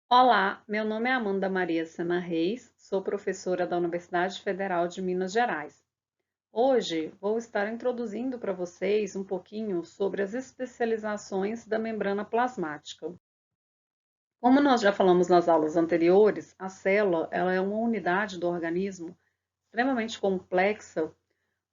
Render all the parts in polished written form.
Olá, meu nome é Amanda Maria Sena Reis, sou professora da Universidade Federal de Minas Gerais. Hoje vou estar introduzindo para vocês um pouquinho sobre as especializações da membrana plasmática. Como nós já falamos nas aulas anteriores, a célula ela é uma unidade do organismo extremamente complexa,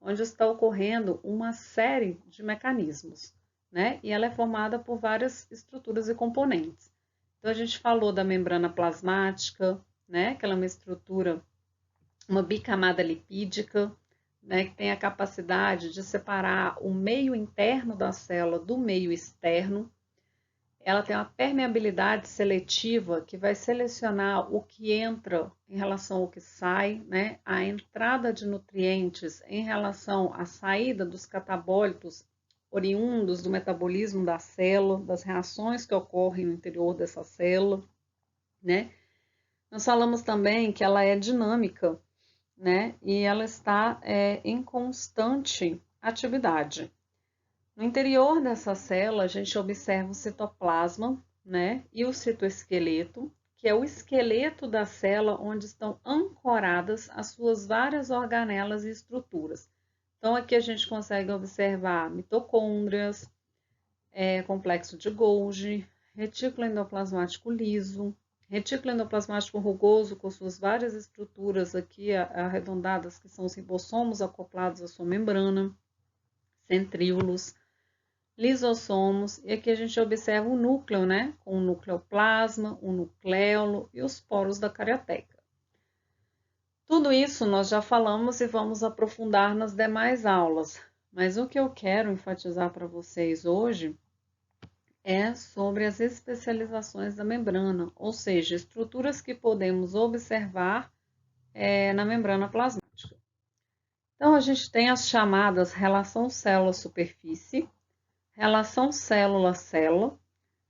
onde está ocorrendo uma série de mecanismos, né? E ela é formada por várias estruturas e componentes. Então, a gente falou da membrana plasmática, né? Que ela é uma estrutura, uma bicamada lipídica, né? Que tem a capacidade de separar o meio interno da célula do meio externo. Ela tem uma permeabilidade seletiva que vai selecionar o que entra em relação ao que sai, né? A entrada de nutrientes em relação à saída dos catabólitos oriundos do metabolismo da célula, das reações que ocorrem no interior dessa célula, né? Nós falamos também que ela é dinâmica, né? E ela está em constante atividade. No interior dessa célula, a gente observa o citoplasma, né? E o citoesqueleto, que é o esqueleto da célula onde estão ancoradas as suas várias organelas e estruturas. Então, aqui a gente consegue observar mitocôndrias, complexo de Golgi, retículo endoplasmático liso, retículo endoplasmático rugoso com suas várias estruturas aqui arredondadas, que são os ribossomos acoplados à sua membrana, centríolos, lisossomos, e aqui a gente observa o núcleo, né, com o nucleoplasma, o nucleolo e os poros da carioteca. Tudo isso nós já falamos e vamos aprofundar nas demais aulas, mas o que eu quero enfatizar para vocês hoje é sobre as especializações da membrana, ou seja, estruturas que podemos observar na membrana plasmática. Então, a gente tem as chamadas relação célula-superfície, relação célula-célula,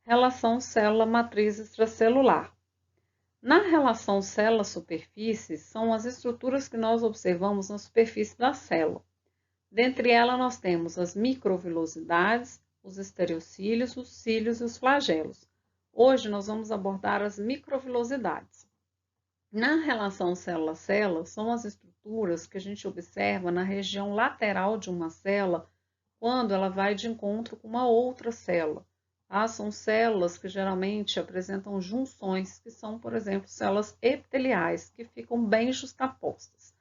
relação célula-matriz extracelular. Na relação célula-superfície, são as estruturas que nós observamos na superfície da célula. Dentre elas, nós temos as microvilosidades, os estereocílios, os cílios e os flagelos. Hoje, nós vamos abordar as microvilosidades. Na relação célula-célula, são as estruturas que a gente observa na região lateral de uma célula, quando ela vai de encontro com uma outra célula. Tá? São células que geralmente apresentam junções, que são, por exemplo, células epiteliais, que ficam bem justapostas.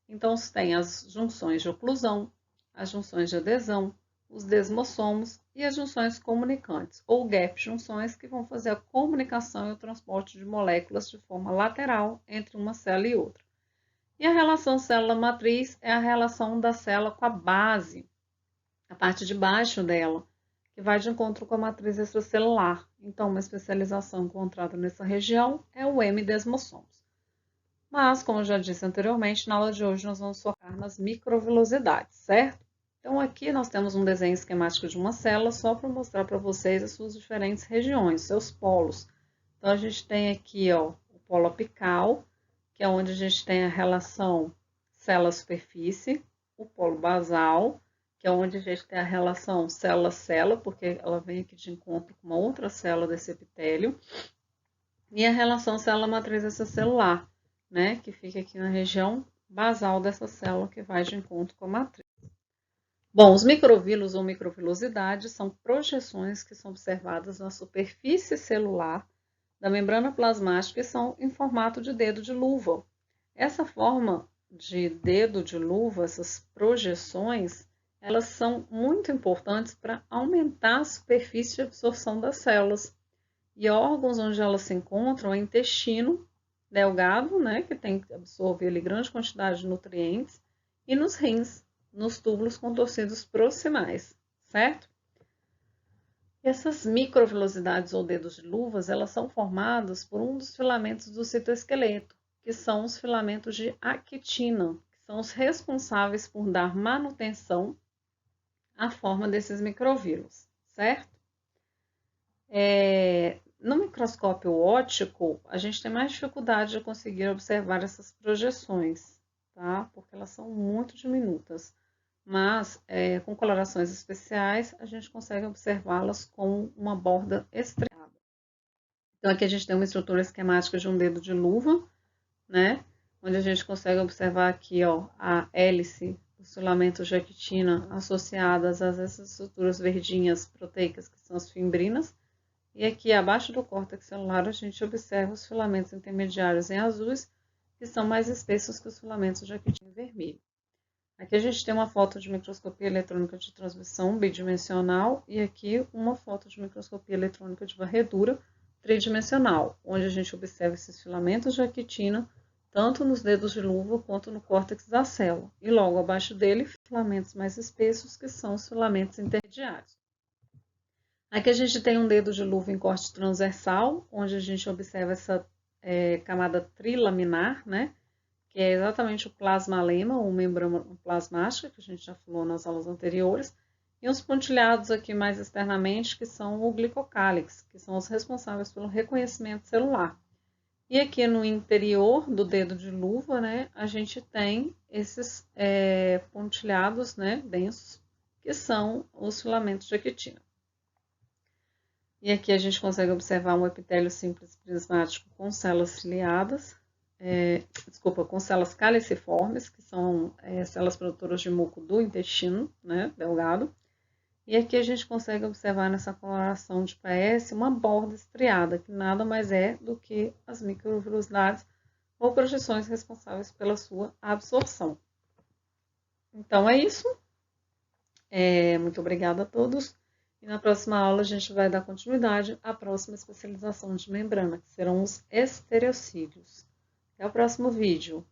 Então, você tem as junções de oclusão, as junções de adesão, os desmossomos e as junções comunicantes, ou gap junções, que vão fazer a comunicação e o transporte de moléculas de forma lateral entre uma célula e outra. E a relação célula-matriz é a relação da célula com a base, a parte de baixo dela, que vai de encontro com a matriz extracelular. Então, uma especialização encontrada nessa região é o M-desmossomos. Mas, como eu já disse anteriormente, na aula de hoje nós vamos focar nas microvilosidades, certo? Então, aqui nós temos um desenho esquemático de uma célula, só para mostrar para vocês as suas diferentes regiões, seus polos. Então, a gente tem aqui ó, o polo apical, que é onde a gente tem a relação célula-superfície, o polo basal, que é onde a gente tem a relação célula-célula, porque ela vem aqui de encontro com uma outra célula desse epitélio, e a relação célula-matriz extracelular, né, que fica aqui na região basal dessa célula que vai de encontro com a matriz. Bom, os microvílulos ou microvilosidades são projeções que são observadas na superfície celular da membrana plasmática e são em formato de dedo de luva. Essa forma de dedo de luva, essas projeções, elas são muito importantes para aumentar a superfície de absorção das células. E órgãos onde elas se encontram é o intestino delgado, né, que tem que absorver ali grande quantidade de nutrientes, e nos rins, nos túbulos contorcidos proximais, certo? E essas microvilosidades ou dedos de luvas, elas são formadas por um dos filamentos do citoesqueleto, que são os filamentos de actina, que são os responsáveis por dar manutenção à forma desses microvírulos, certo? No microscópio óptico, a gente tem mais dificuldade de conseguir observar essas projeções, tá? Porque elas são muito diminutas. Mas, com colorações especiais, a gente consegue observá-las com uma borda estriada. Então, aqui a gente tem uma estrutura esquemática de um dedo de luva, né? Onde a gente consegue observar aqui, ó, a hélice dos filamentos de actina associadas a essas estruturas verdinhas proteicas, que são as fimbrinas. E aqui, abaixo do córtex celular, a gente observa os filamentos intermediários em azuis, que são mais espessos que os filamentos de actina em vermelho. Aqui a gente tem uma foto de microscopia eletrônica de transmissão bidimensional e aqui uma foto de microscopia eletrônica de varredura tridimensional, onde a gente observa esses filamentos de actina tanto nos dedos de luva quanto no córtex da célula. E logo abaixo dele, filamentos mais espessos, que são os filamentos intermediários. Aqui a gente tem um dedo de luva em corte transversal, onde a gente observa essa camada trilaminar, né? Que é exatamente o plasmalema, ou membrana plasmática, que a gente já falou nas aulas anteriores, e uns pontilhados aqui mais externamente, que são o glicocálix, que são os responsáveis pelo reconhecimento celular. E aqui no interior do dedo de luva, né, a gente tem esses pontilhados, né, densos, que são os filamentos de actina. E aqui a gente consegue observar um epitélio simples prismático com células ciliadas, com células caliciformes, que são células produtoras de muco do intestino, né, delgado. E aqui a gente consegue observar nessa coloração de PS uma borda estriada, que nada mais é do que as microvilosidades ou projeções responsáveis pela sua absorção. Então é isso. Muito obrigada a todos. E na próxima aula a gente vai dar continuidade à próxima especialização de membrana, que serão os estereocídios. Até o próximo vídeo.